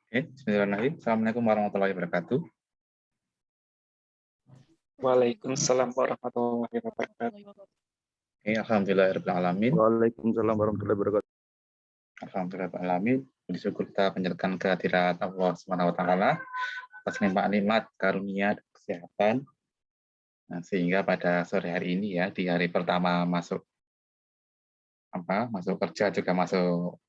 Oke, bismillahirrahmanirrahim. Assalamualaikum warahmatullahi wabarakatuh. Waalaikumsalam warahmatullahi wabarakatuh. Oke, alhamdulillahirrahmanirrahim. Waalaikumsalam warahmatullahi wabarakatuh. Alhamdulillahirrahmanirrahim. Bersyukur kita panjatkan kehadirat Allah Subhanahu wa taala atas nikmat karunia dan kesehatan. Nah, sehingga pada sore hari ini ya, di hari pertama masuk kerja juga masuk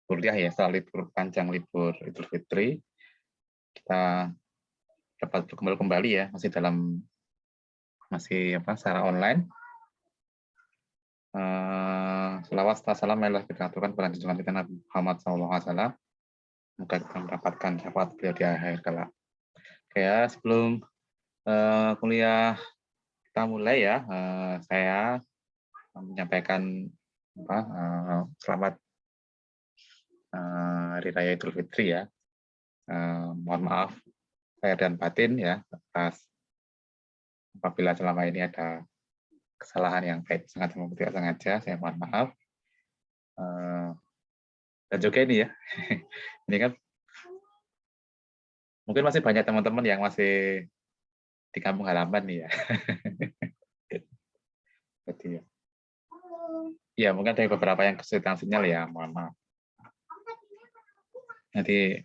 kuliah ya, setelah libur panjang, libur Idul Fitri, kita dapat berkumpul kembali ya, masih secara online. Selawat serta salam marilah kita aturkan kepada junjungan kita Nabi Muhammad SAW. Semoga kita mendapatkan syafaat beliau di akhir kelak. Oke ya, sebelum kuliah kita mulai ya, saya menyampaikan selamat Hari Raya Idul Fitri ya. Mohon maaf saya dan batin ya atas apabila selama ini ada kesalahan yang baik sengaja maupun tidak sengaja, saya mohon maaf. Dan juga ini ya, ini kan mungkin masih banyak teman-teman yang masih di kampung halaman nih ya. Jadi ya mungkin ada beberapa yang kesulitan sinyal ya, mohon maaf. Nanti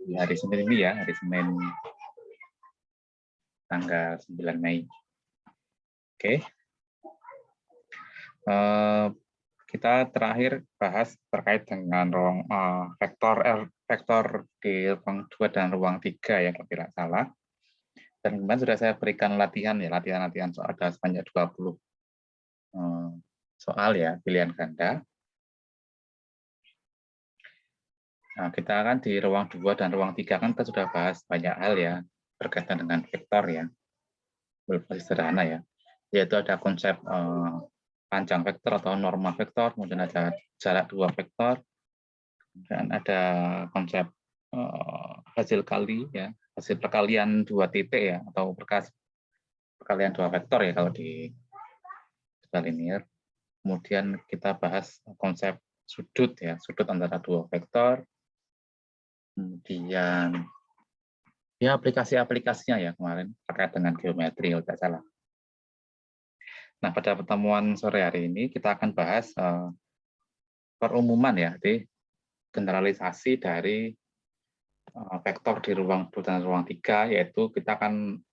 di hari Senin ini ya, hari Senin tanggal 9 Mei. Oke. Kita terakhir bahas terkait dengan ruang vektor di ruang 2 dan ruang 3 ya, kalau tidak salah. Dan kemarin sudah saya berikan latihan soal ada sebanyak 20 soal ya, pilihan ganda. Nah, kita kan di ruang 2 dan ruang 3 kan kita sudah bahas banyak hal ya berkaitan dengan vektor ya. Lebih sederhana ya. Yaitu ada konsep panjang vektor atau norma vektor, kemudian ada jarak 2 vektor, dan ada konsep hasil kali ya, hasil perkalian 2 titik ya, atau perkalian 2 vektor ya kalau di linear. Kemudian kita bahas konsep sudut ya, sudut antara 2 vektor. Kemudian ya aplikasi-aplikasinya ya kemarin terkait dengan geometri kalau tidak salah. Nah, pada pertemuan sore hari ini kita akan bahas perumuman ya, jadi generalisasi dari vektor di ruang 2 dan ruang 3, yaitu kita akan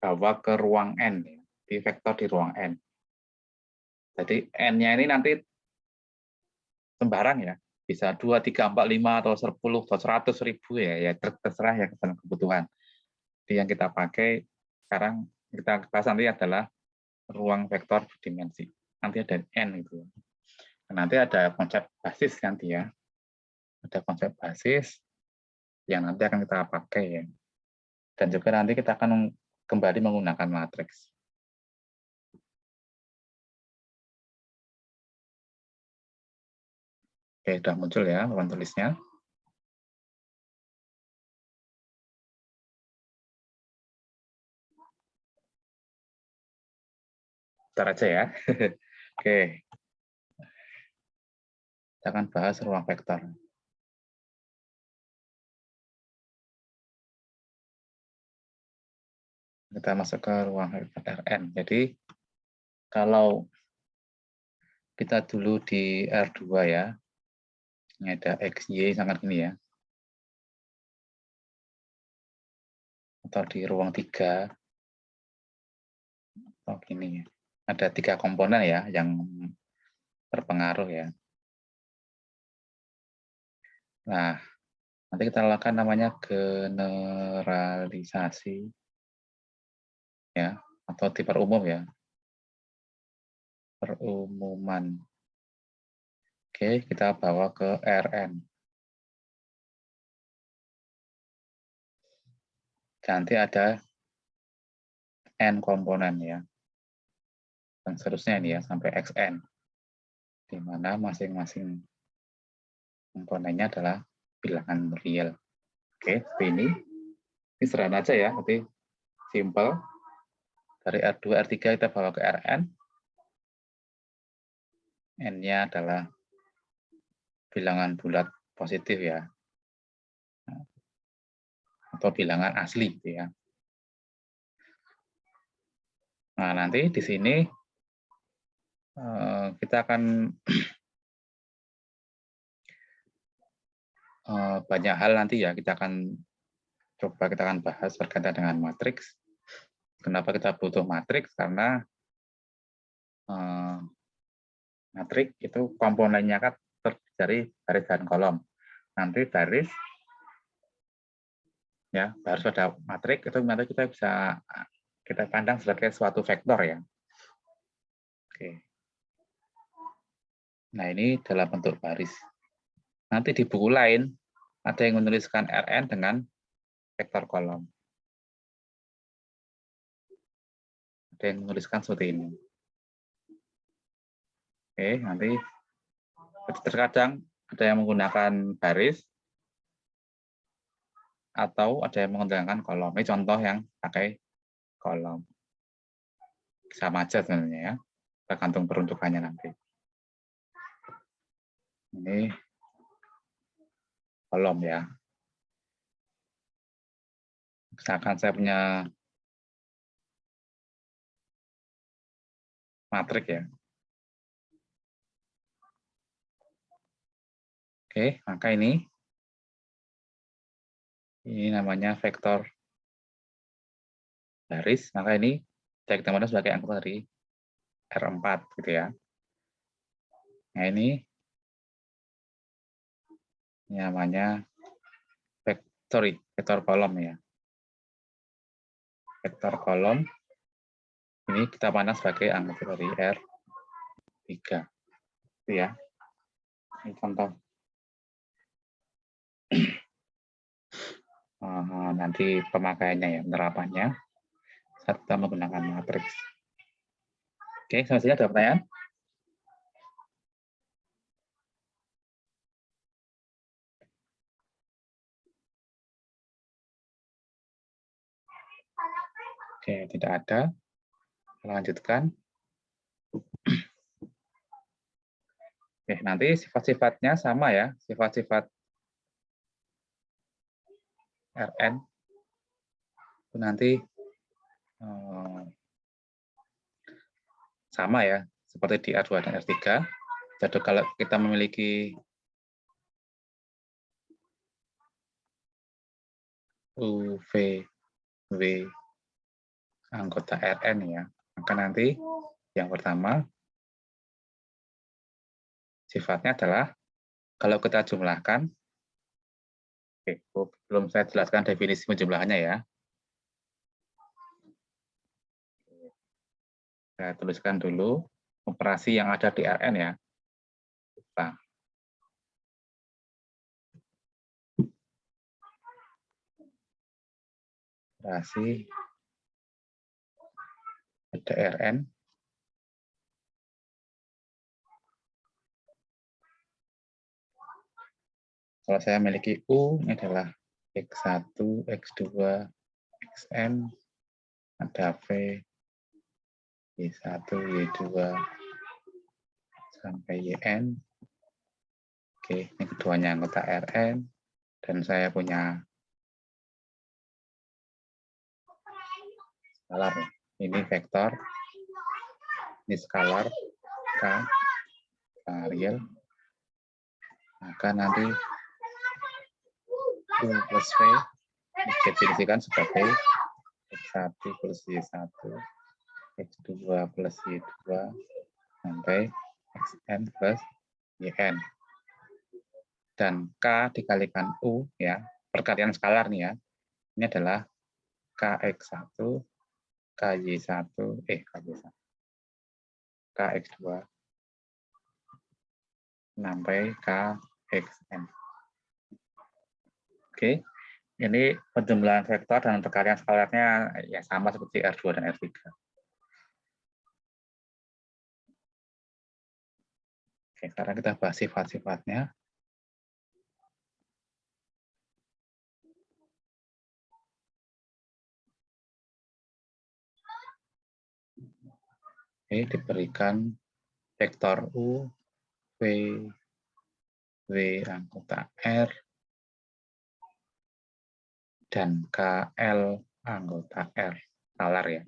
bawa ke ruang N, ya, di vektor di ruang N. Jadi N-nya ini nanti sembarang ya, bisa 2, 3, 4, 5, atau 10, atau 100, 1000 ya, terserah ya kebutuhan. Jadi yang kita pakai sekarang, kita bahas nanti adalah ruang vektor berdimensi. Nanti ada N itu. Nanti ada konsep basis nanti ya. Ada konsep basis yang nanti akan kita pakai ya. Dan juga nanti kita akan kembali menggunakan matriks. Oke, sudah muncul ya papan tulisnya. Bentar aja ya. Oke. Kita akan bahas ruang vektor. Kita masuk ke ruang vektor Rn. Jadi kalau kita dulu di R2 ya, ini ada X, Y sangat gini ya. Atau di ruang 3, atau gini ya. Ada 3 komponen ya yang berpengaruh ya. Nah, nanti kita lakukan namanya generalisasi ya, atau diperumum ya. Perumuman. Oke, kita bawa ke Rn. Nanti ada N komponen ya. Dan seterusnya ini ya, sampai Xn. Di mana masing-masing komponennya adalah bilangan real. Oke, seperti ini. Ini sederhana aja ya, jadi simple. Dari R2, R3 kita bawa ke Rn. N-nya adalah bilangan bulat positif ya, atau bilangan asli gitu ya. Nah, nanti di sini kita akan banyak hal nanti ya, kita akan bahas berkaitan dengan matriks. Kenapa kita butuh matriks? Karena matriks itu komponennya kan terdiri dari baris dan kolom. Nanti baris ya harus ada matriks, itu nanti kita bisa kita pandang sebagai suatu vektor ya. Oke. Nah, ini dalam bentuk baris. Nanti di buku lain ada yang menuliskan Rn dengan vektor kolom. Ada yang menuliskan seperti ini. Oke, nanti terkadang ada yang menggunakan baris atau ada yang menggunakan kolom. Ini contoh yang pakai kolom. Sama aja sebenarnya ya, tergantung peruntukannya nanti. Ini kolom ya. Misalkan saya punya matriks ya. Oke, maka ini namanya vektor baris, maka ini saya kita sebagai anggota dari R4 gitu ya. Nah, ini namanya vektor kolom ya. Vektor kolom ini kita pandang sebagai anggota dari R3. Itu ya. Ini contoh. Nanti pemakaiannya ya, penerapannya saat kita menggunakan matriks. Oke, sampai sini ada pertanyaan? Oke, tidak ada. Lanjutkan. Oke, nanti sifat-sifatnya sama ya, sifat-sifat Rn itu nanti sama ya, seperti di R2 dan R3. Jadi kalau kita memiliki U, V, W anggota Rn ya, maka nanti yang pertama sifatnya adalah kalau kita jumlahkan, belum saya jelaskan definisi penjumlahannya ya. Saya tuliskan dulu operasi yang ada di Rn ya. Operasi ada Rn. Kalau saya memiliki U, ini adalah X1, X2, Xn, ada V, Y1, Y2, sampai Yn. Oke, ini keduanya anggota Rn. Dan saya punya skalar. Ini vektor, ini skalar, K, real. Maka nanti U plus V didefinisikan sebagai X1 plus Y1, X2 plus Y2, sampai Xn plus Yn. Dan K dikalikan U, ya perkalian skalar nih ya, ini adalah Kx1, Ky1, Kx2, sampai Kxn. Oke, ini penjumlahan vektor dan perkalian skalarnya ya sama seperti R2 dan R3. Oke, sekarang kita bahas sifat-sifatnya. Oke, diberikan vektor U W anggota R, dan KL anggota R. Skalar ya.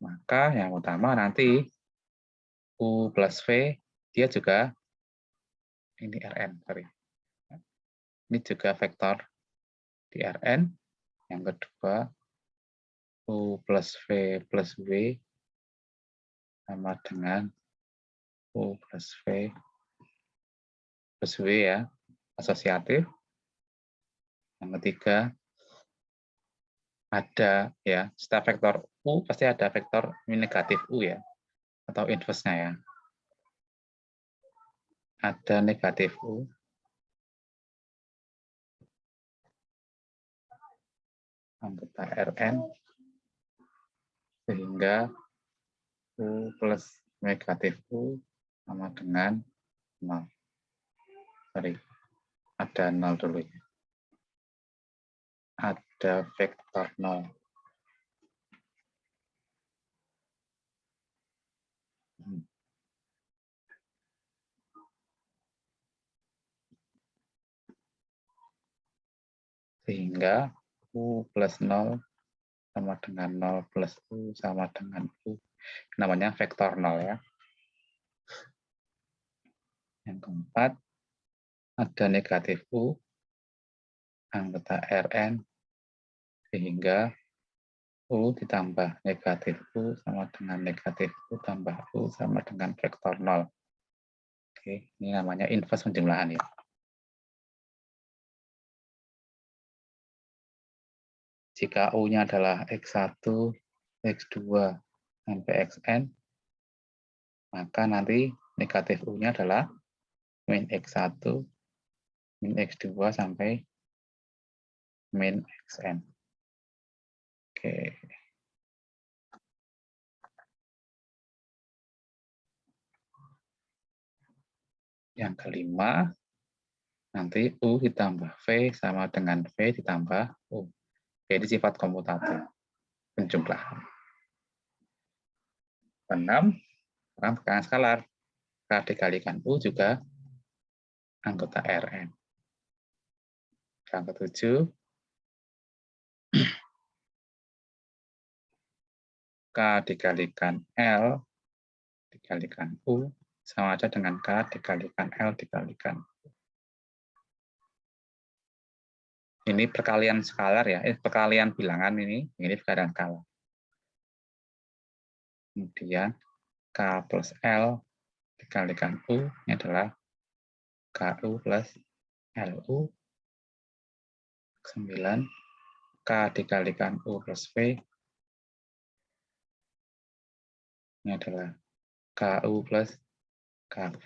Maka yang utama nanti U plus V, dia juga, ini Rn, sorry. Ini juga vektor di Rn. Yang kedua, U plus V plus W sama dengan U plus V plus W ya, asosiatif. Yang ketiga, ada ya, setelah vektor U pasti ada vektor negatif U ya, atau inverse-nya ya. Ada negatif U. Anggota Rn, sehingga U plus negatif U sama dengan 0. Sorry, ada 0 dulu ya. Ada vektor 0. Sehingga U plus 0 sama dengan 0 plus U sama dengan U. Namanya vektor 0 ya. Yang keempat, ada negatif U, anggota Rn, sehingga U ditambah negatif U sama dengan negatif U tambah U sama dengan vektor 0. Oke, ini namanya inverse penjumlahan ya. Jika U-nya adalah X1, X2, sampai Xn, maka nanti negatif U-nya adalah min X1, min X2, sampai min Xn. Oke. Yang kelima, nanti U ditambah V sama dengan V ditambah U. Jadi sifat komutatif, penjumlahan. 6, sekarang tekanan skalar. K dikalikan U juga anggota Rn. Yang ketujuh, K dikalikan L dikalikan U sama aja dengan K dikalikan L dikalikan U. Ini perkalian skalar ya, perkalian bilangan ini perkalian skalar. Kemudian K plus L dikalikan U, ini adalah KU plus LU. 9, K dikalikan U plus V, ini adalah KU plus KV.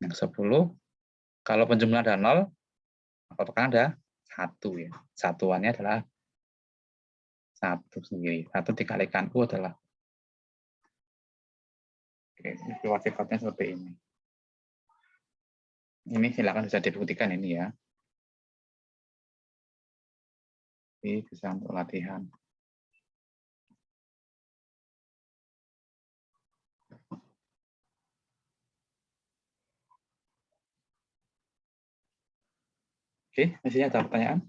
Yang 10, kalau penjumlahan ada 0, maka tekanan ada 1 ya. Satuannya adalah 1 sendiri. 1 dikalikan U adalah, oke, sifatnya seperti ini. Ini silakan bisa dibuktikan ini ya. Ini bisa untuk latihan. Oke, misalnya ada pertanyaan?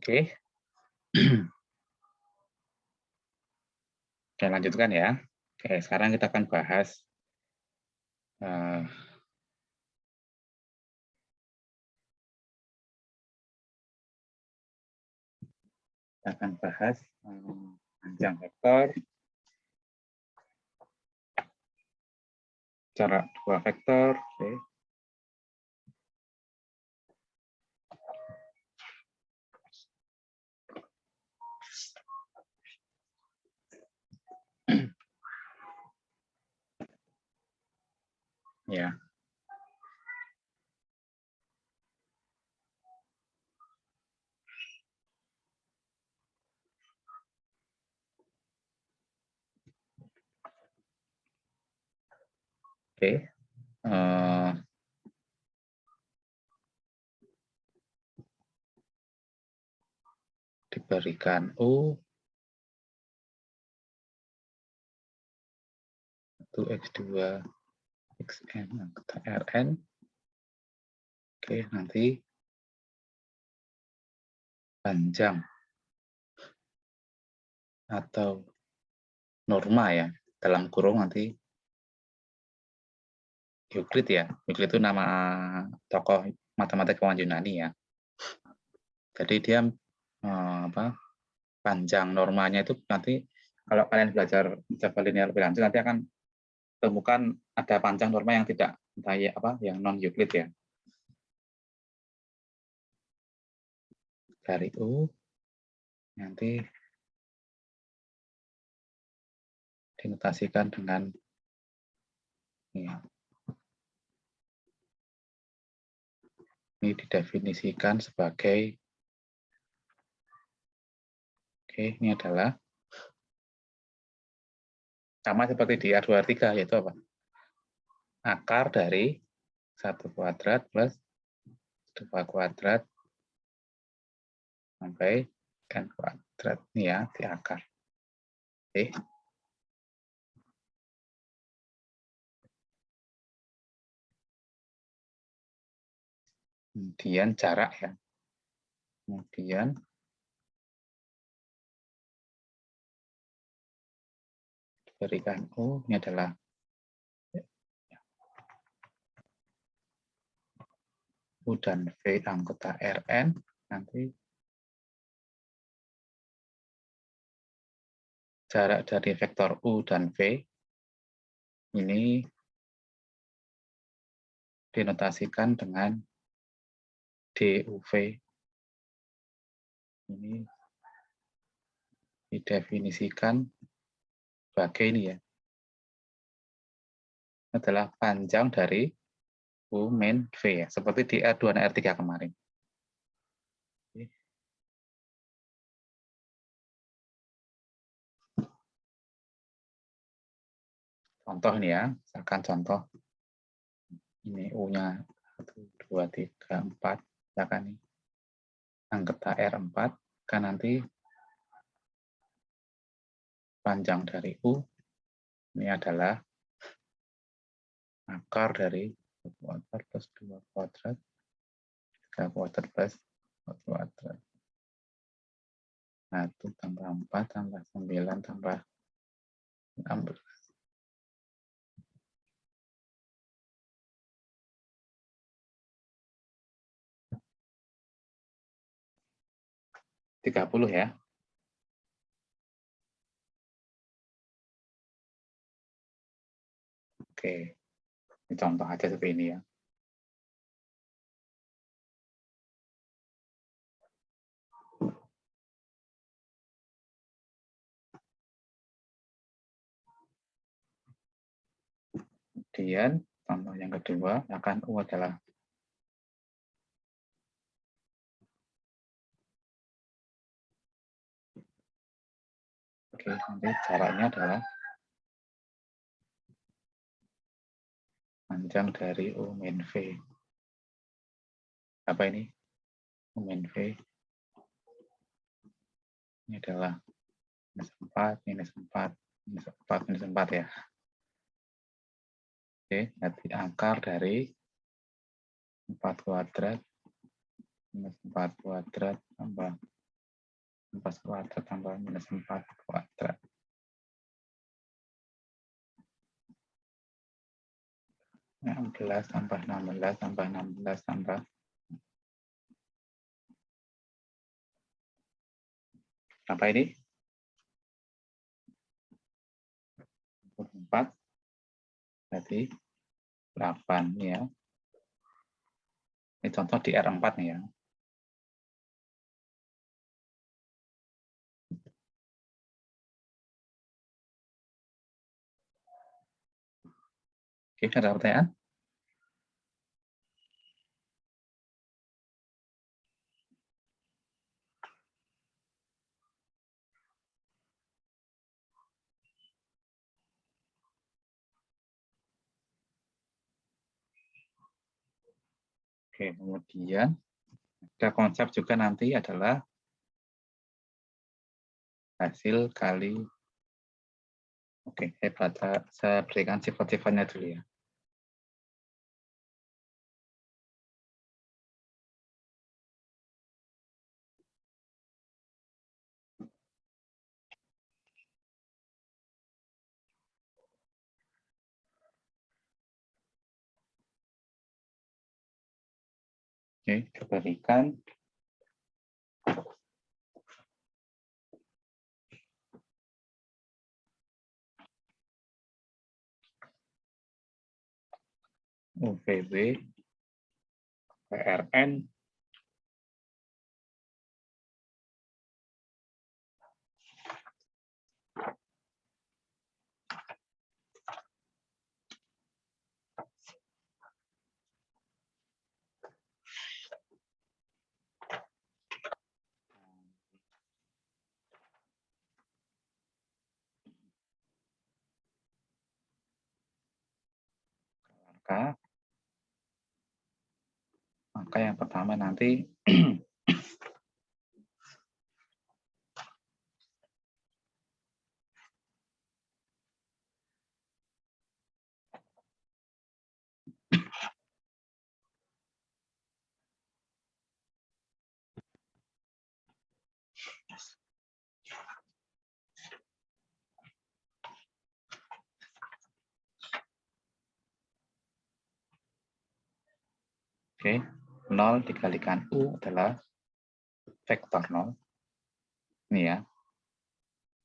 Oke. Oke, lanjutkan ya. Oke, sekarang kita akan bahas panjang vektor, cara 2 vektor. Oke. Ya. Oke. Diberikan U itu X2 XN angka Rn. Oke, nanti panjang atau norma ya, dalam kurung nanti Euclid ya. Euclid itu nama tokoh matematikawan Yunani ya. Jadi dia panjang normanya itu nanti kalau kalian belajar Java linear lebih lanjut nanti akan temukan ada panjang norma yang tidak yang non Euclid ya. Dari U nanti dinotasikan dengan ya. Ini didefinisikan sebagai ini adalah sama seperti di A2R3 yaitu apa? Akar dari 1 kuadrat plus 2 kuadrat sampai n kuadrat ini ya di akar. Oke. Kemudian jarak ya. Kemudian diberikan U ini adalah U dan V anggota Rn nanti jarak dari vektor U dan V ini dinotasikan dengan DUV. Ini didefinisikan sebagai ini ya. Adalah panjang dari U min V ya, seperti di R2 dan R3 kemarin. Contoh ini ya, misalkan contoh ini U-nya 1, 2, 3, 4, misalkan ini anggota R4, kan nanti panjang dari U ini adalah akar dari 1 kuadrat plus 2 kuadrat, 3 kuadrat plus 4 kuadrat. 1 tambah 4 tambah 9 tambah 16. 30 ya. Oke, ini contoh aja seperti ini ya. Kemudian contoh yang kedua akan U adalah nanti caranya adalah panjang dari U min V. Apa ini? U min V. Ini adalah minus 4, minus 4, minus 4, minus 4 ya. Oke, nanti akar dari 4 kuadrat minus 4 kuadrat tambah 4 kuadrat tambah minus 4 kuadrat. Nah, 16 tambah 16 tambah 16 tambah apa ini? 4 berarti 8 ya. Ini contoh di R4 nih ya. Oke, ada pertanyaan? Oke, kemudian ada konsep juga nanti adalah hasil kali. Oke, saya berikan sifat-sifatnya dulu ya. Oke, saya berikan UVB PRN maka yang pertama nanti oke, 0 dikalikan U adalah vektor 0. Ini ya.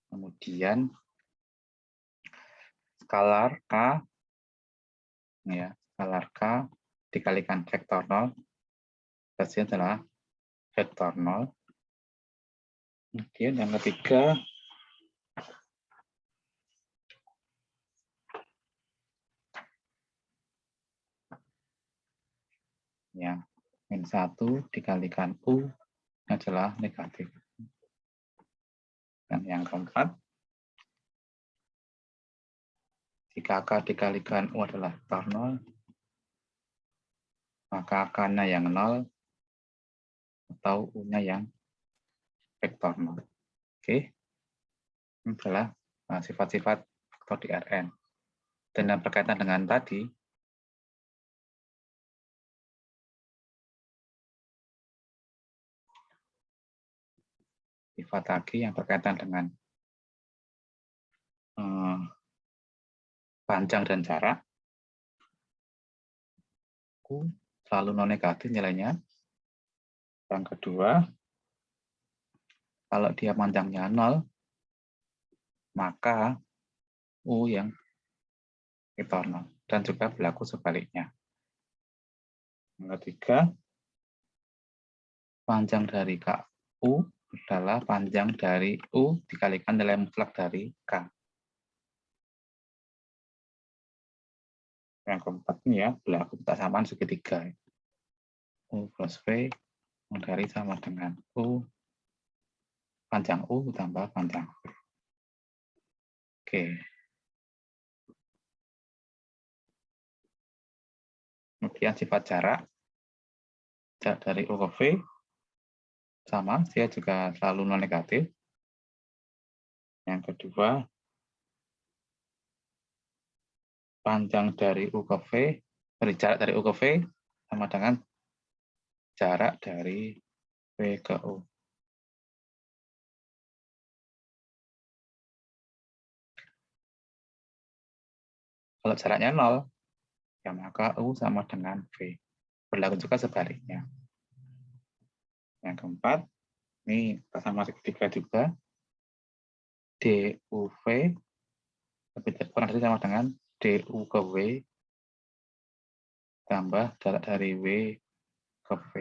Kemudian skalar K, ini ya, skalar K dikalikan vektor 0, hasilnya adalah vektor 0. Kemudian yang ketiga, ya, min 1 dikalikan U adalah negatif. Dan yang keempat, jika K dikalikan U adalah vektor 0, maka K-nya yang 0 atau U-nya yang vektor 0. Oke, ini adalah sifat-sifat vektor di Rn. Dan yang berkaitan dengan tadi, sifat lagi yang berkaitan dengan panjang dan jarak, U selalu non negatif nilainya. Yang kedua, kalau dia panjangnya 0, maka U yang vektor 0. Dan juga berlaku sebaliknya. Yang ketiga, panjang dari KU adalah panjang dari U dikalikan nilai mutlak dari K. Yang keempat ini ya, berlaku persamaan segitiga. U plus V dari sama dengan U, panjang U tambah panjang V. Oke. Kemudian sifat jarak dari U ke V sama, dia juga selalu non negatif. Yang kedua, panjang dari U ke V, jarak dari U ke V sama dengan jarak dari V ke U. Kalau jaraknya 0, ya maka U sama dengan V. Berlaku juga sebaliknya. Yang keempat, ini sama segitiga juga. DUV kurang dari sama dengan DU ke W tambah jarak dari W ke V.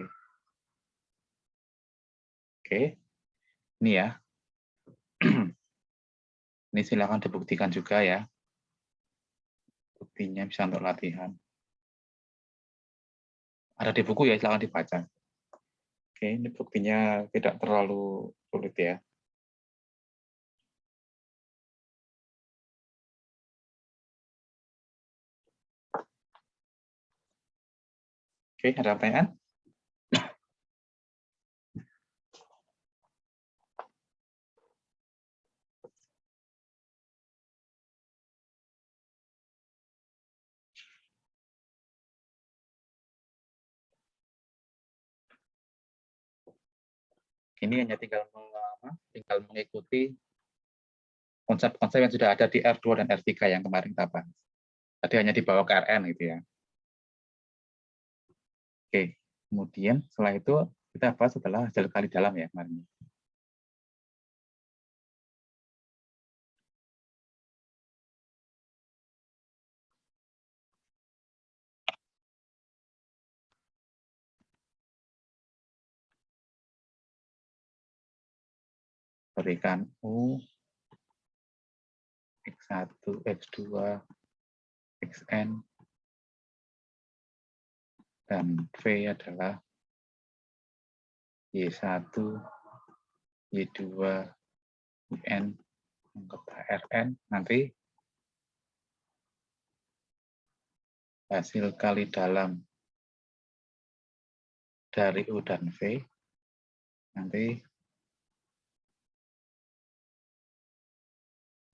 Oke, ini ya. Ini silakan dibuktikan juga ya. Buktinya bisa untuk latihan. Ada di buku ya, silakan dibaca. Oke, ini buktinya tidak terlalu sulit ya. Oke, ada pertanyaan? Ini hanya tinggal mengikuti konsep-konsep yang sudah ada di R2 dan R3 yang kemarin kita bahas. Tadi hanya dibawa ke RN gitu ya. Oke, kemudian setelah itu kita bahas setelah hasil kali dalam ya kemarin. Berikan U, X1, X2, Xn, dan V adalah Y1, Y2, Un, anggota Rn. Nanti hasil kali dalam dari U dan V nanti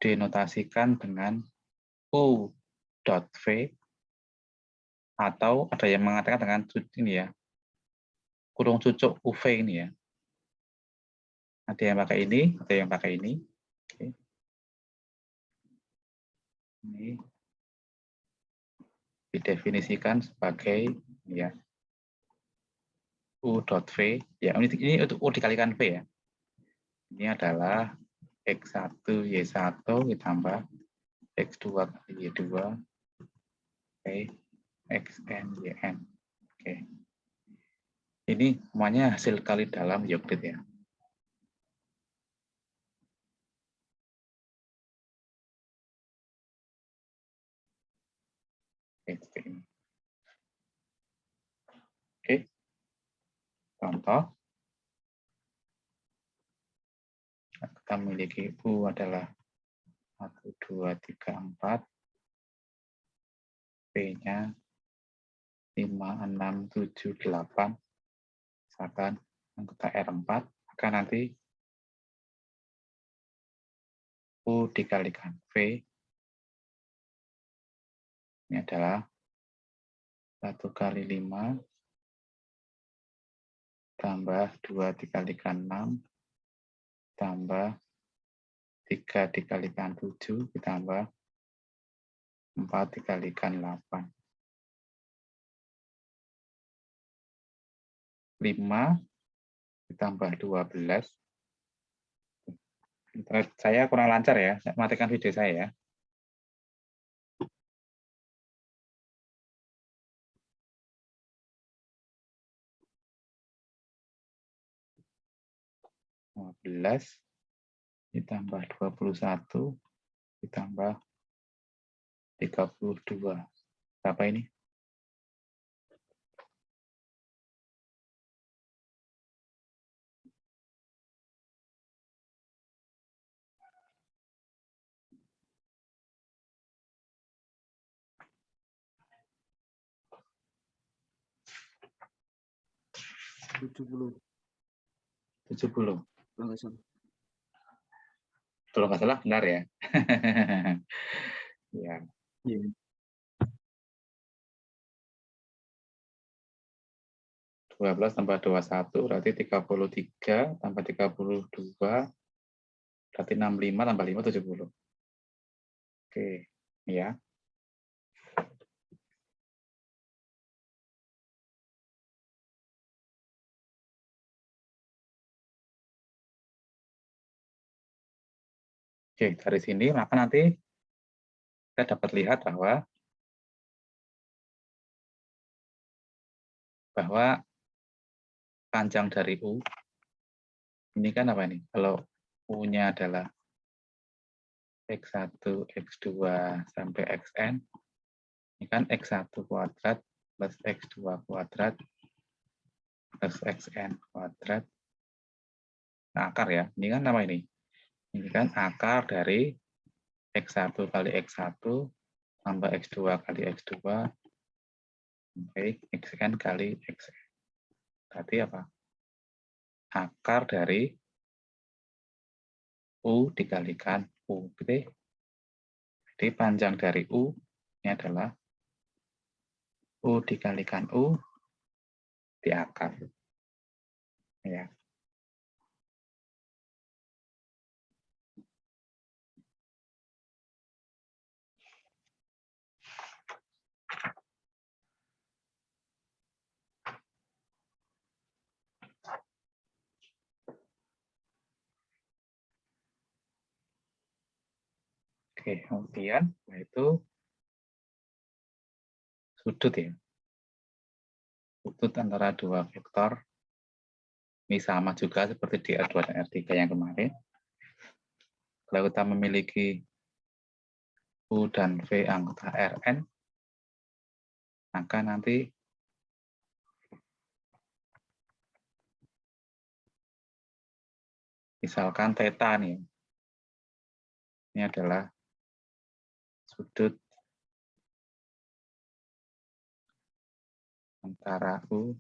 dinotasikan dengan U dot V, atau ada yang mengatakan dengan ini ya, kurung cucuk UV ini ya. Ada yang pakai ini, ada yang pakai ini. Oke. Ini didefinisikan sebagai ya U dot V. Ya, ini untuk U dikalikan V ya. Ini adalah X1 Y1 ditambah X2 kali Y2, oke, Xn Yn. Oke. Ini semuanya hasil kali dalam Euclid ya. Oke, ini. Oke. Contoh. Kita memiliki U adalah 1, 2, 3, 4. P-nya 5, 6, 7, 8. Misalkan anggota R4, maka nanti U dikalikan V ini adalah 1 kali 5 tambah 2 dikalikan 6 tambah 3 dikalikan 7 ditambah 4 dikalikan 8. 5 ditambah 12. Internet saya kurang lancar ya, matikan video saya ya. Ditambah 21 ditambah 32. Berapa ini? Tujuh puluh. Kalau nggak salah benar ya. Ya. Iya. 12 tambah 21 berarti 33 tambah 32 berarti 65 tambah 5 70. Oke, ya. Oke, dari sini maka nanti kita dapat lihat bahwa panjang dari U ini kan apa ini? Kalau U-nya adalah X1, X2 sampai Xn, ini kan X1 kuadrat plus X2 kuadrat plus Xn kuadrat. Nah, akar ya. Ini kan apa ini? Ini kan akar dari X1 kali X1 tambah X2 kali X2 sampai Xn kali Xn. Berarti apa? Akar dari U dikalikan U. Jadi panjang dari U ini adalah U dikalikan U di akar. Ya. Oke, kemudian yaitu sudut ya. Sudut antara dua vektor ini sama juga seperti di R2 dan R3 yang kemarin. Kalau kita memiliki U dan V anggota Rn, maka nanti misalkan theta nih, ini adalah sudut antara U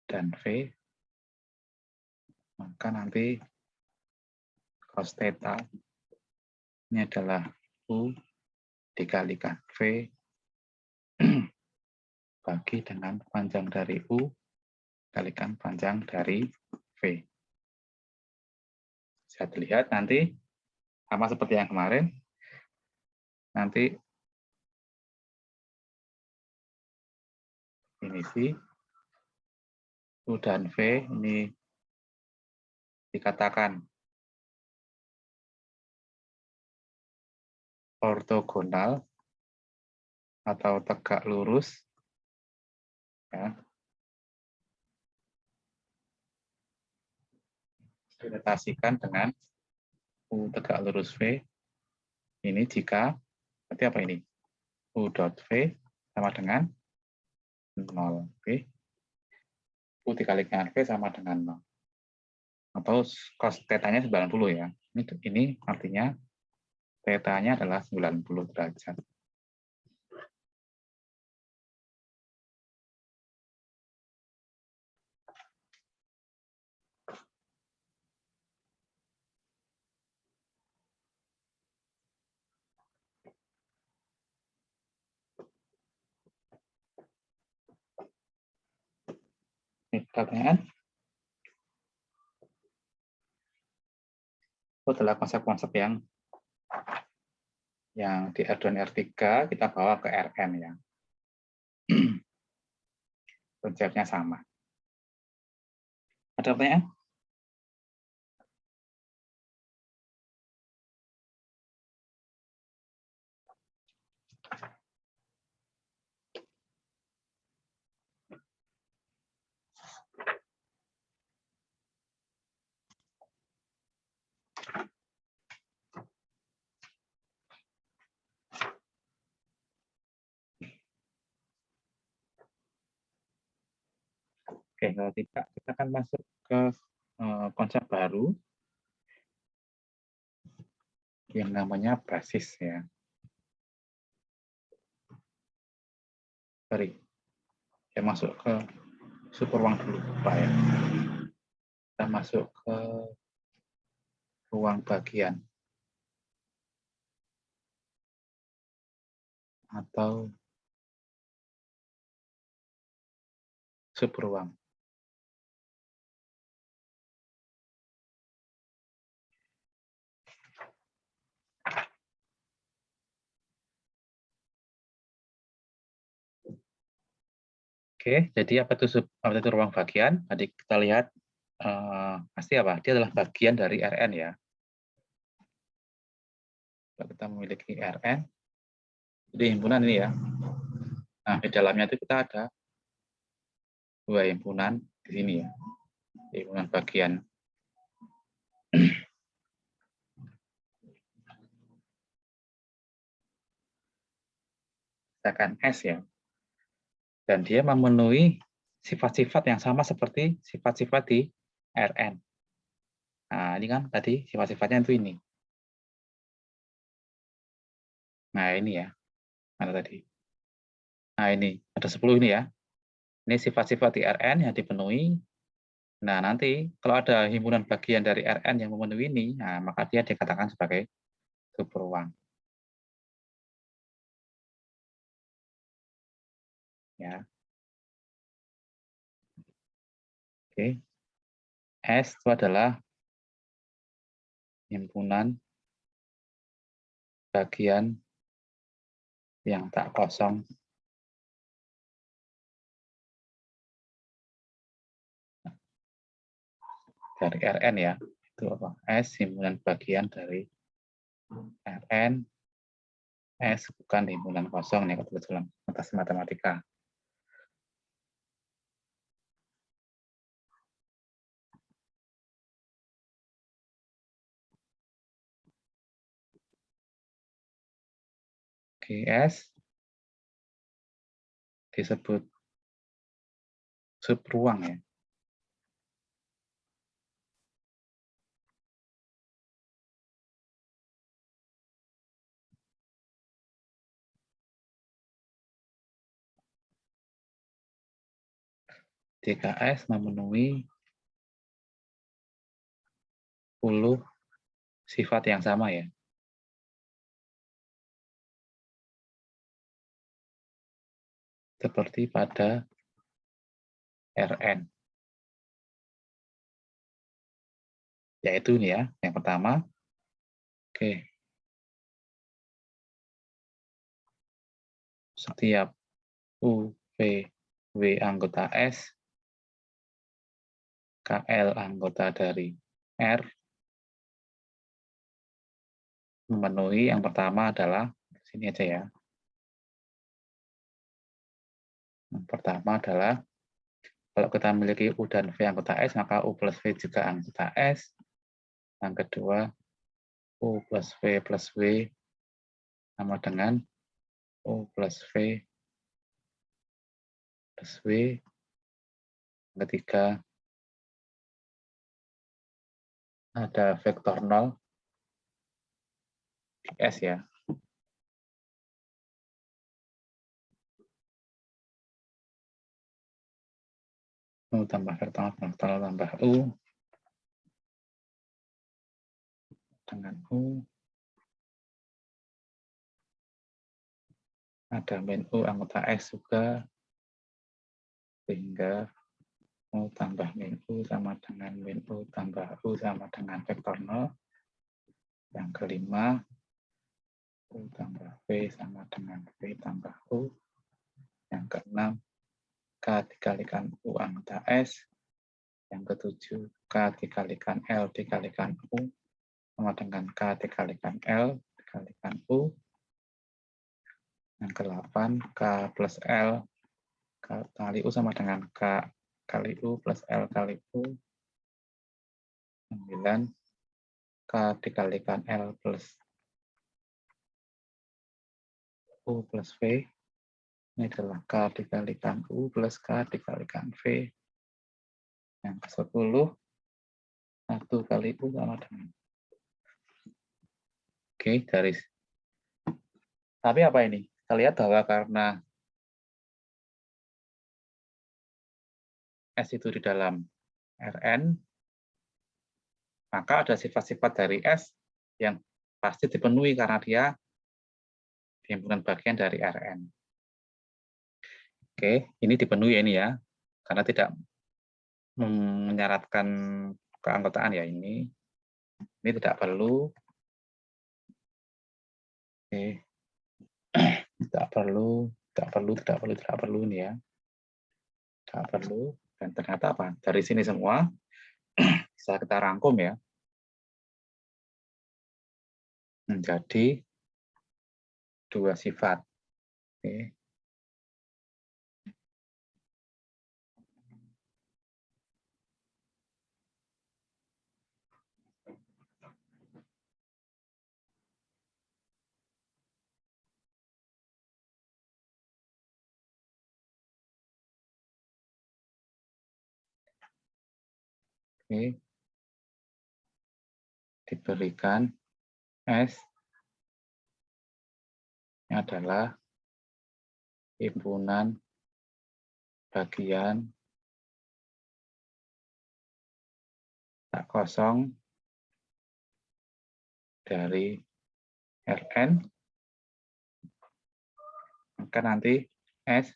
dan V, maka nanti cos theta ini adalah U dikalikan V bagi dengan panjang dari U kalikan panjang dari V. Bisa dilihat nanti sama seperti yang kemarin, nanti definisi U dan V ini dikatakan ortogonal atau tegak lurus, ya, direlatasikan dengan U tegak lurus V ini jika berarti apa ini? U dot V sama dengan 0. Oke. U dikalikan V sama dengan 0. Atau cos theta-nya 90 ya. Ini artinya theta-nya adalah 90 derajat. Ini pertanyaan. Itu adalah konsep-konsep yang di R2 dan R3 kita bawa ke Rn ya. Konsepnya sama. Ada pertanyaan? Oke, kalau tidak, kita akan masuk ke konsep baru yang namanya basis ya. Sorry, saya masuk ke super ruang dulu, Pak ya. Kita masuk ke ruang bagian atau super ruang. Oke, jadi apa itu ruang bagian? Tadi kita lihat pasti apa? Dia adalah bagian dari Rn ya. Kalau kita memiliki Rn, jadi himpunan ini ya. Nah, di dalamnya itu kita ada dua himpunan di sini ya. Himpunan bagian. Misalkan S ya. Dan dia memenuhi sifat-sifat yang sama seperti sifat-sifat di Rn. Nah, ini kan tadi sifat-sifatnya itu ini. Nah, ini ya. Mana tadi? Nah, ini. Ada 10 ini ya. Ini sifat-sifat di Rn yang dipenuhi. Nah, nanti kalau ada himpunan bagian dari Rn yang memenuhi ini, nah, maka dia dikatakan sebagai superruang. Ya. Oke. S itu adalah himpunan bagian yang tak kosong dari Rn ya. Itu apa? S himpunan bagian dari Rn S bukan himpunan kosong nih kebetulan atas matematika. GS disebut subruang ya. Jika S memenuhi 10 sifat yang sama ya. Seperti pada Rn. Yaitu ini ya, yang pertama. Oke. Setiap U, V, W anggota S, KL anggota dari R, memenuhi yang pertama adalah, sini aja ya. Yang pertama adalah, kalau kita memiliki U dan V anggota S, maka U plus V juga anggota S. Yang kedua, U plus V sama dengan U plus V plus W. Yang ketiga, ada vektor 0 di S ya. U tambah vektor tambah U dengan U. Ada min U anggota S juga. Sehingga U tambah min U sama dengan min U tambah U sama dengan vektor 0. Yang kelima, U tambah V sama dengan V tambah U. Yang keenam, K dikalikan U anggota S. Yang ketujuh, K dikalikan L dikalikan U sama dengan K dikalikan L dikalikan U. Yang ke-8, K plus L kali U sama dengan K kali U plus L kali U. 9, K dikalikan L plus U plus V. Ini adalah K dikalikan U plus K dikalikan V. Yang ke-10, 1 kali U sama dengan. Oke, dari. Tapi apa ini? Kita lihat bahwa karena S itu di dalam Rn, maka ada sifat-sifat dari S yang pasti dipenuhi karena dia himpunan bagian dari Rn. Oke, ini dipenuhi ini ya, karena tidak menyaratkan keanggotaan ya ini. Ini tidak perlu. Oke. Tidak perlu ini ya. Tidak perlu. Dan ternyata apa? Dari sini semua bisa kita rangkum ya. Menjadi 2 sifat. Oke. Oke. Diberikan S ini adalah himpunan bagian tak kosong dari Rn, maka nanti S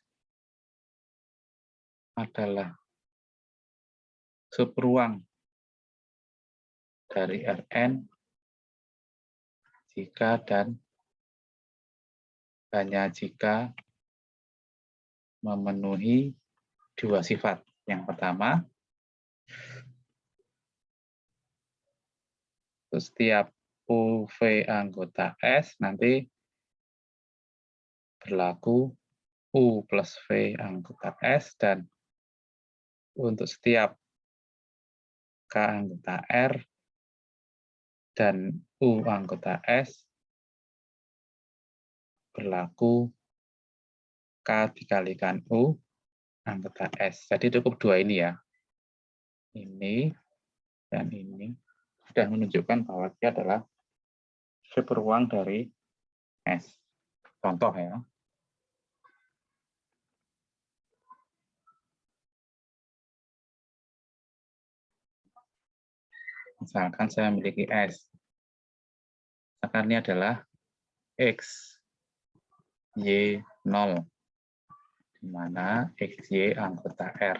adalah subruang dari Rn jika dan hanya jika memenuhi 2 sifat. Yang pertama, setiap UV anggota S nanti berlaku U plus V anggota S, dan untuk setiap K anggota R dan U anggota S berlaku K dikalikan U anggota S. Jadi cukup dua ini ya. Ini dan ini sudah menunjukkan bahwa dia adalah subruang dari S. Contoh ya. Misalkan saya memiliki S. Misalkan ini adalah X, Y, 0. Di mana X, Y anggota R.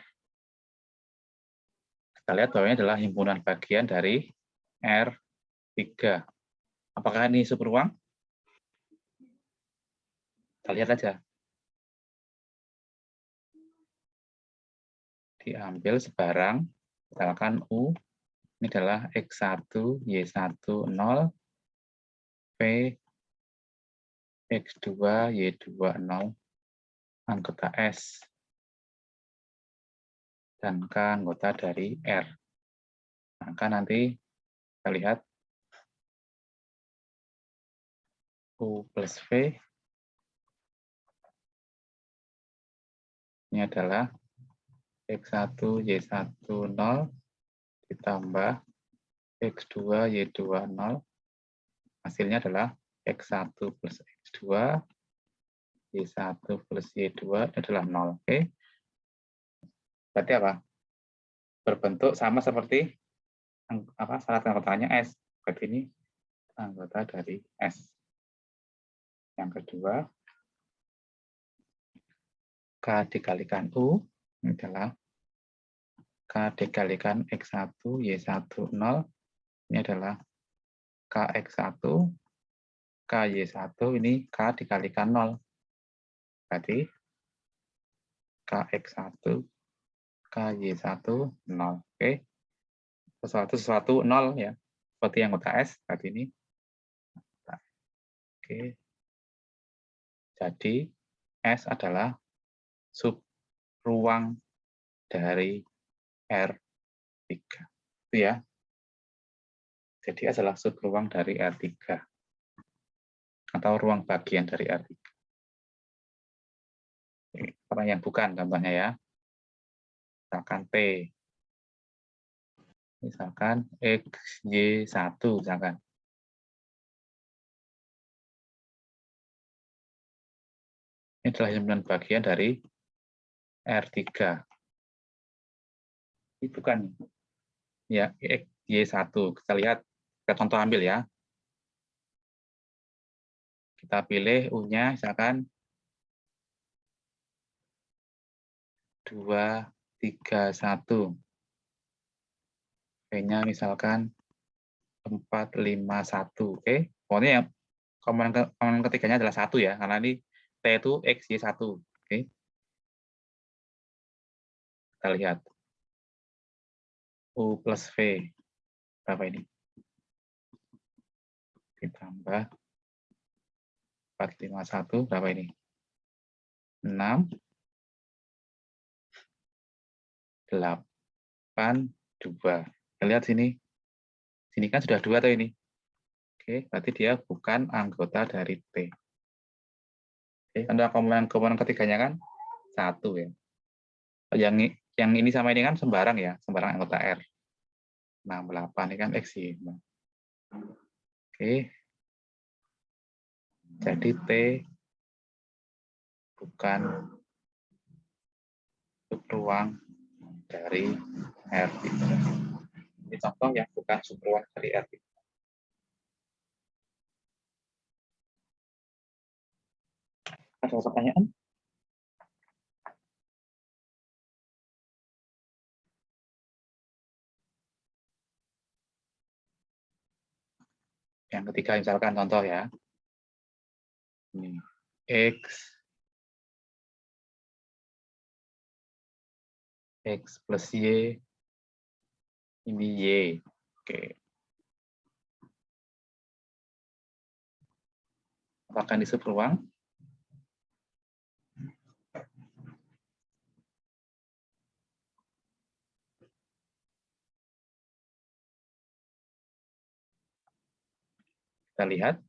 Kita lihat bahwa ini adalah himpunan bagian dari R3. Apakah ini subruang? Kita lihat aja. Diambil sebarang, misalkan U, ini adalah X1, Y1, 0, P, X2, Y2, 0, anggota S, dan K anggota dari R. Maka nanti kita lihat U plus V ini adalah X1, Y1, 0, ditambah X2, Y2, 0. Hasilnya adalah X1 plus X2, Y1 plus Y2 adalah 0. Oke. Berarti apa? Berbentuk sama seperti syarat anggotanya S. Berarti ini anggota dari S. Yang kedua, K dikalikan U ini adalah K dikalikan X1, Y1, 0. Ini adalah KX1, KY1, ini K dikalikan 0. Berarti KX1, KY1, 0. Oke. Sesuatu 0 ya. Seperti anggota S, berarti ini. Oke. Jadi S adalah subruang dari R3. Itu ya. Jadi S adalah subruang dari R3. Atau ruang bagian dari R3. Orang yang bukan contohnya ya. Misalkan T. Misalkan X, Y1 misalkan. Ini adalah himpunan bagian dari R3. Ini bukan ya X, Y1. Kita lihat, kita contoh ambil ya. Kita pilih U-nya misalkan 2, 3, 1. P-nya misalkan 4, 5, 1. Oke. Pokoknya yang komponen ketiganya adalah 1 ya, karena ini T itu X, Y1. Oke. Kita lihat. U plus V. Berapa ini? Ditambah 4, 5, 1. Berapa ini? 6, 8, 2. Kita lihat sini. Sini kan sudah 2 tuh ini. Oke, berarti dia bukan anggota dari T. Oke, karena komponen ketiganya kan 1 ya. Yang ini sama ini kan sembarang ya, sembarang anggota R. 6, 8 ini kan X Y. Oke. Jadi T bukan subruang dari R3. Ini contoh yang bukan subruang dari R3. Ada pertanyaan? Yang ketiga misalkan contoh ya. Ini X plus Y, ini Y. Oke. Apakah ini subruang? Kita lihat.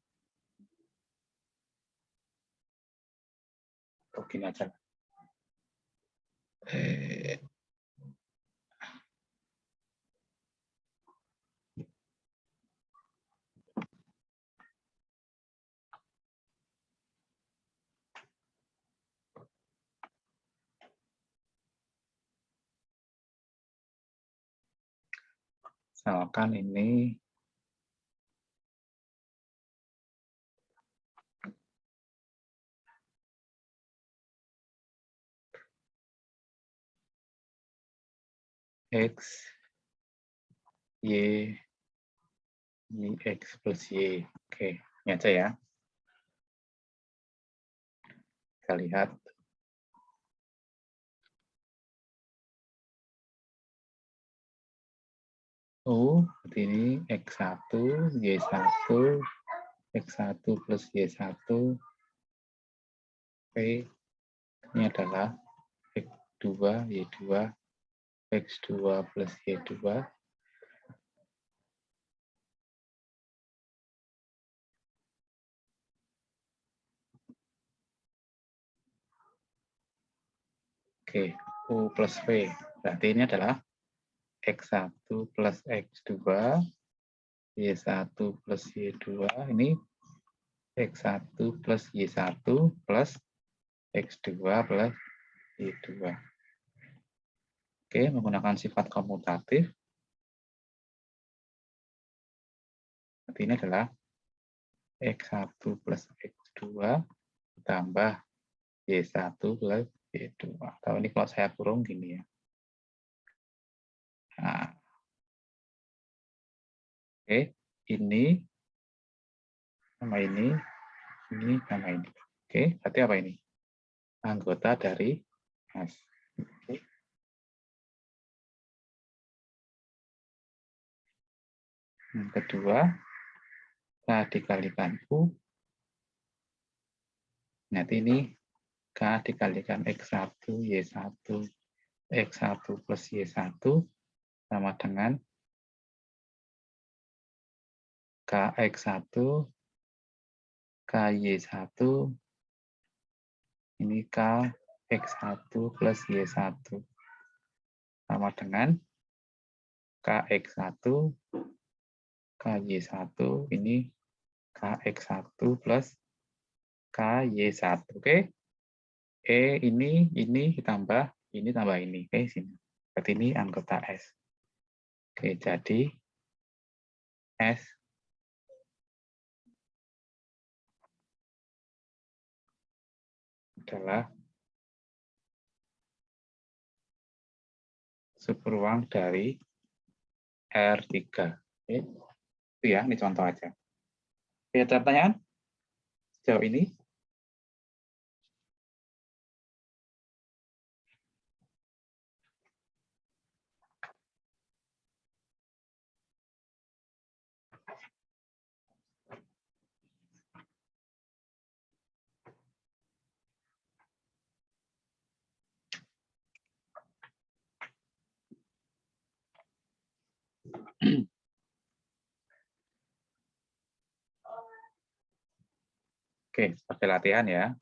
Oh, gini aja. Misalkan ini X, Y, ini X plus Y. Oke, ini aja ya. Kita lihat. Oh, seperti ini X1, Y1, X1 plus Y1, P, ini adalah X2, Y2, X2 plus Y2, Oke, U plus V. Berarti ini adalah X1 plus X2, Y1 plus Y2, ini X1 plus Y1 plus X2 plus Y2. Oke, menggunakan sifat komutatif. Berarti ini adalah X1 plus X2 ditambah Y1 plus Y2. Atau ini kalau saya kurung gini ya. Nah, oke, ini sama ini sama ini. Oke, berarti apa ini? Anggota dari S. Oke. Yang kedua, K dikalikan U. Nanti ini K dikalikan X1, Y1, X1 plus Y1 sama dengan KX1, KY1, ini KX1 plus Y1 sama dengan KX1, KY1, ini KX1 plus KY1. Oke. Ini ditambah ini tambah ini. Oke, sini. Berarti ini anggota S. Oke, jadi S adalah subruang dari R3. Oke. Itu ya, ini contoh aja. Oke, ada pertanyaan sejauh ini? Oke, sebagai latihan ya.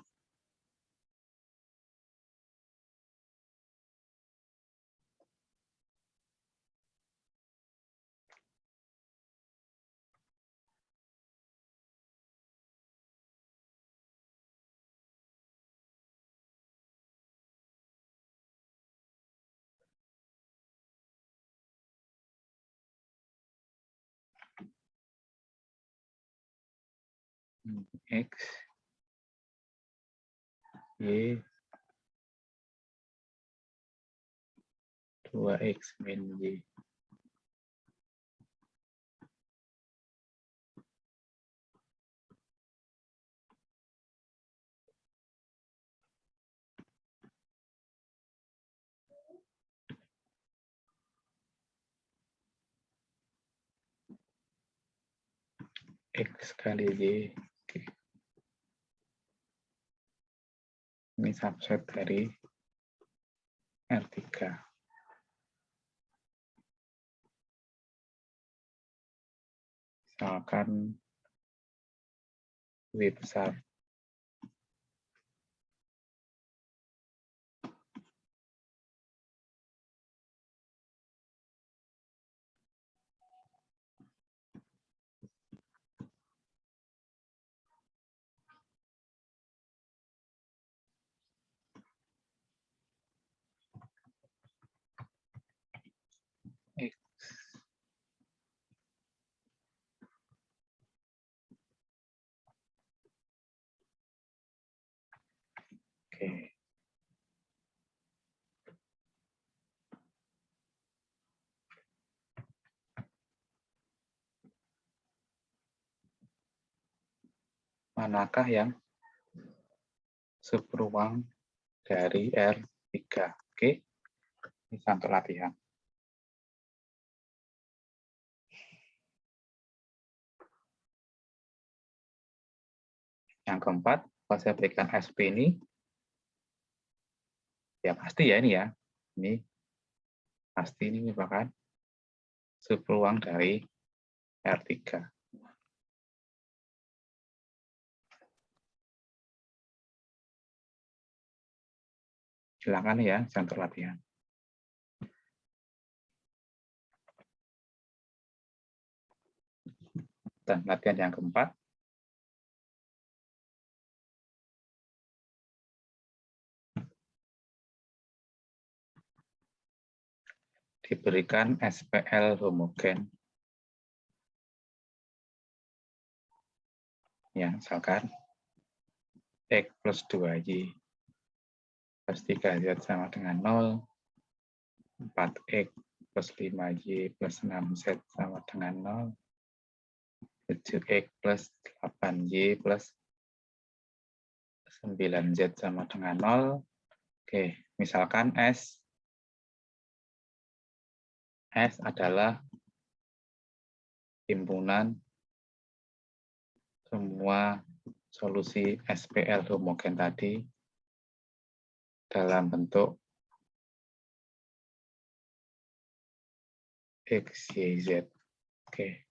X, Y, 2X min Y. X kali Y. Oke. Ini subset dari R3. Misalkan lebih besar. X. Oke. Manakah yang subruang dari R3? Oke. Ini contoh latihan. Yang keempat, kalau saya berikan SP ini, ya pasti ya ini ya. Ini pasti ini merupakan subruang dari R3. Silakan ya, contoh latihan. Dan latihan yang keempat, diberikan SPL homogen. Ya, misalkan X plus 2Y plus 3Z sama dengan 0, 4X plus 5Y plus 6Z sama dengan 0, 7X plus 8Y plus 9Z sama dengan 0. Oke, misalkan S adalah himpunan semua solusi SPL homogen tadi dalam bentuk X, Y, Z. Oke.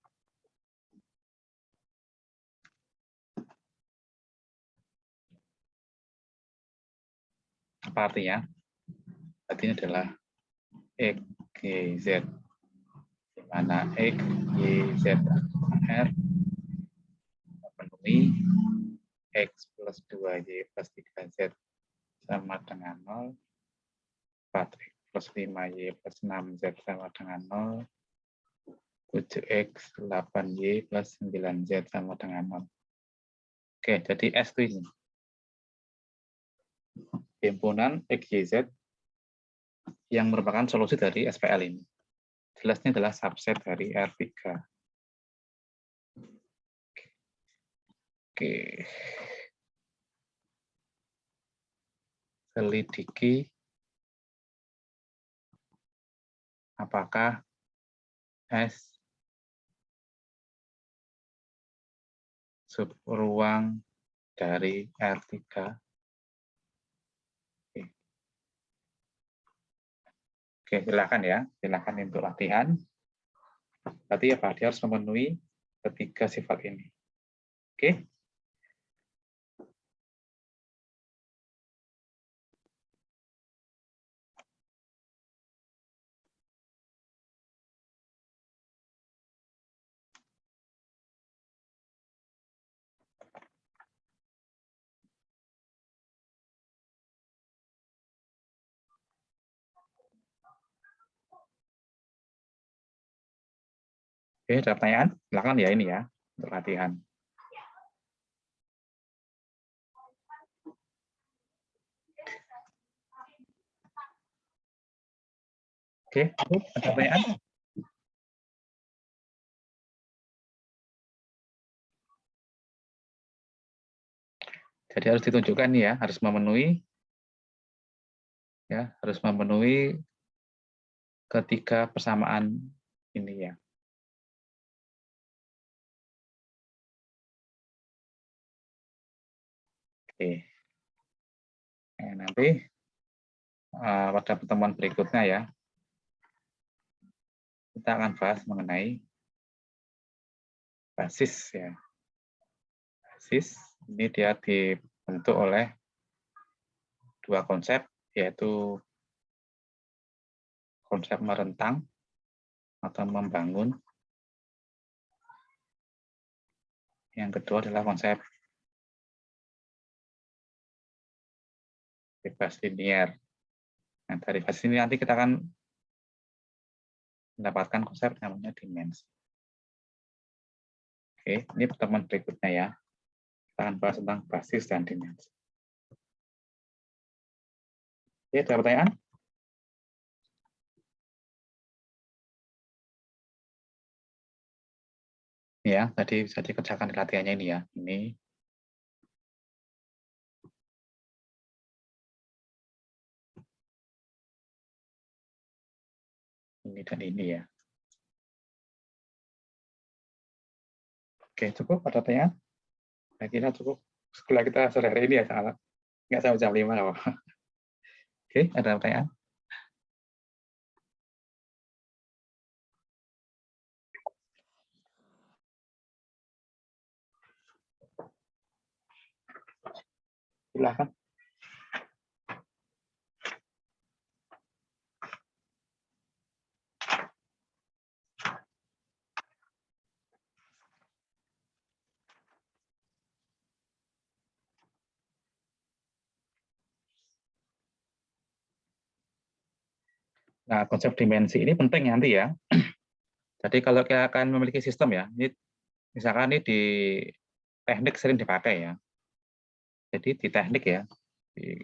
Apa artinya? Artinya adalah X, Y, Z. Di mana X, Y, Z, R memenuhi X plus 2Y plus 3Z sama dengan 0, 4X plus 5Y plus 6Z sama dengan 0, 7X 8Y plus 9Z sama dengan 0. Oke, jadi S itu ini. Himpunan X, Y, Z yang merupakan solusi dari SPL ini. Jelasnya adalah subset dari R3. Oke. Selidiki apakah S subruang dari R3. Oke, silakan ya. Silakan untuk latihan. Berarti apa? Dia harus memenuhi ketiga sifat ini. Oke. Oke, ada pertanyaan? Silakan ya ini ya, untuk latihan. Oke, ada pertanyaan? Jadi harus ditunjukkan nih ya, harus memenuhi ketiga persamaan ini ya. Oke. Nah, nanti pada pertemuan berikutnya ya, kita akan bahas mengenai basis ya. basis ini dia dibentuk oleh dua konsep, yaitu konsep merentang atau membangun. Yang kedua adalah konsep bebas linier. Nah, dari basis ini nanti kita akan mendapatkan konsep namanya dimensi. Oke, ini pertemuan berikutnya ya. Kita akan bahas tentang basis dan dimensi. Oke, ada pertanyaan? Ya, tadi bisa dikerjakan di latihannya ini ya. Ini dan ini ya. Oke, cukup. Ada pertanyaan? Saya kira cukup. Sekolah kita sore hari ini ya, salah. Nggak sampai jam 5. Oke, ada pertanyaan? Silakan. Nah, konsep dimensi ini penting nanti ya. Jadi kalau kita akan memiliki sistem ya, ini misalkan ini di teknik sering dipakai ya. Jadi di teknik ya, di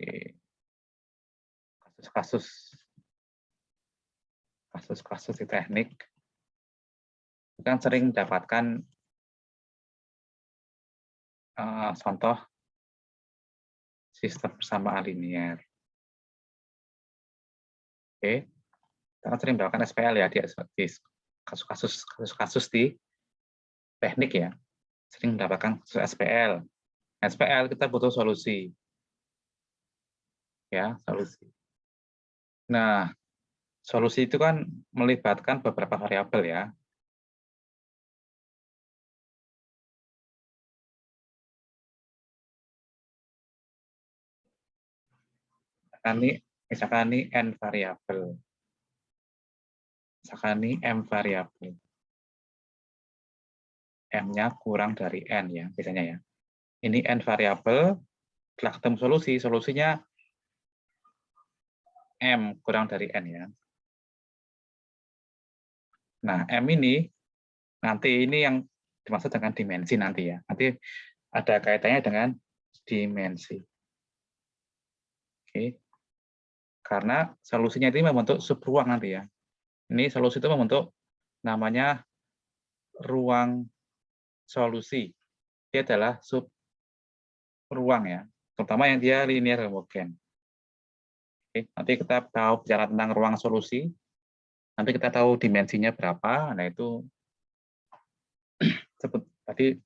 kasus-kasus di teknik, kita sering mendapatkan contoh sistem persamaan linear. Oke, kita sering mendapatkan SPL ya di kasus-kasus di teknik ya, sering mendapatkan SPL. SPL kita butuh solusi, ya solusi. Nah, solusi itu kan melibatkan beberapa variabel ya. Misalkan ini n variabel. Misalkan ini m variabel. M-nya kurang dari n ya, biasanya ya. Ini n variabel, setelah ketemu solusi, solusinya m kurang dari n ya. Nah, m ini nanti ini yang dimaksud dengan dimensi nanti ya. Nanti ada kaitannya dengan dimensi. Oke. Karena solusinya itu membentuk subruang nanti ya. Ini solusi itu membentuk namanya ruang solusi. Dia adalah subruang ya, terutama yang dia linear homogen. Oke, nanti kita tahu bicara tentang ruang solusi. Nanti kita tahu dimensinya berapa. Nah itu tadi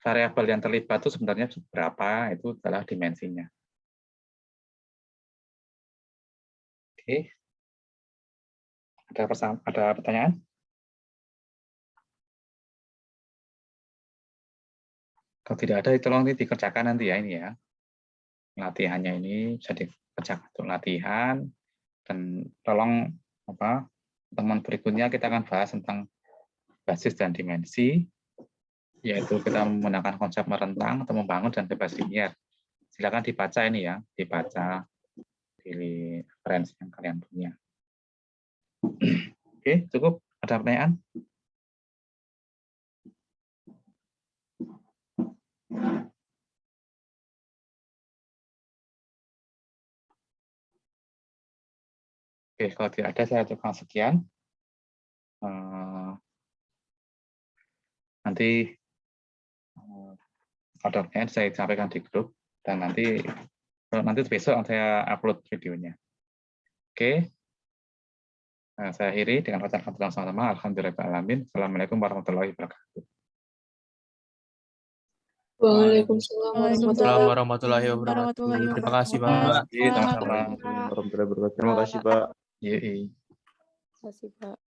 variabel yang terlibat itu sebenarnya berapa, itu adalah dimensinya. Oke. Ada pertanyaan? Kalau tidak ada, tolong ini dikerjakan nanti ya ini ya. Latihannya ini bisa dikerjakan untuk latihan, dan tolong teman berikutnya kita akan bahas tentang basis dan dimensi, yaitu kita menggunakan konsep merentang atau membangun dan bebas linier. Silakan dibaca ini ya, dibaca di referensi yang kalian punya. Oke, cukup. Ada pertanyaan? Oke, kalau tidak ada saya cukupkan sekian. Nanti ada pertanyaan saya sampaikan di grup, dan nanti besok saya upload videonya. Oke. Nah, saya akhiri dengan bacaan sama-sama. Alhamdulillahirrahmanirrahim. Assalamualaikum warahmatullahi wabarakatuh. Waalaikumsalam warahmatullahi wabarakatuh. Terima kasih, Pak. Sama-sama. Warahmatullahi wabarakatuh. Terima kasih, Pak. Terima kasih, Pak. Terima kasih, Pak.